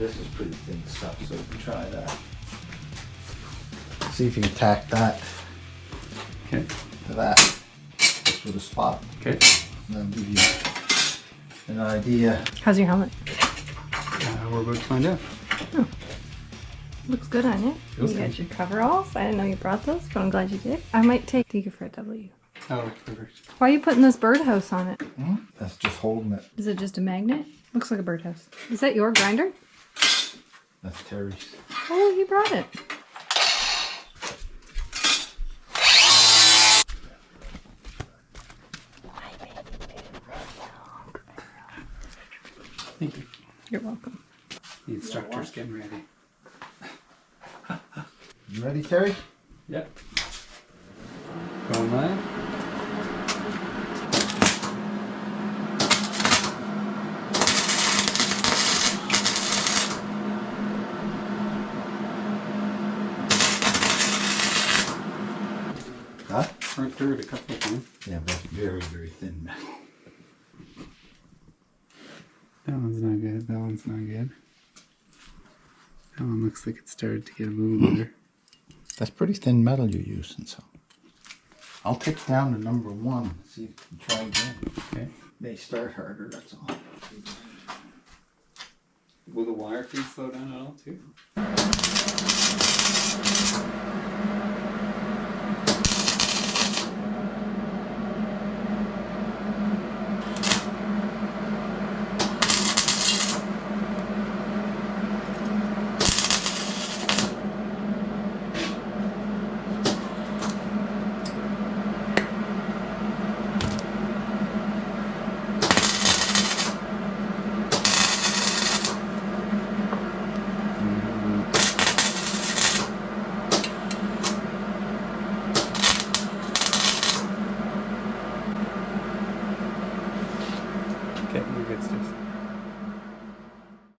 This is pretty thin stuff, so you can try that. See if you can tack that Okay. to that, just with a spot. Okay. And that'll give you an idea. How's your helmet? We're about to find out. Oh. Looks good on you. Feels You good. got your coveralls. I didn't know you brought those, but I'm glad you did. I might take Digger for a W. Oh, perfect. Why are you putting this birdhouse on it? That's just holding it. Is it just a magnet? Looks like a birdhouse. Is that your grinder? That's Terry's. Oh, he brought it. Thank you. You're welcome. The instructor's getting ready. You ready, Terry? Yep. Going live. Huh? Front dirt a couple of times. Yeah, but very, very thin metal. That one's not good. That one's not good. That one looks like it started to get a little better. That's pretty thin metal you're using, so. I'll take down to number 1 and see if you can try again. Okay. They start harder, that's all. Will the wire feed slow down at all too?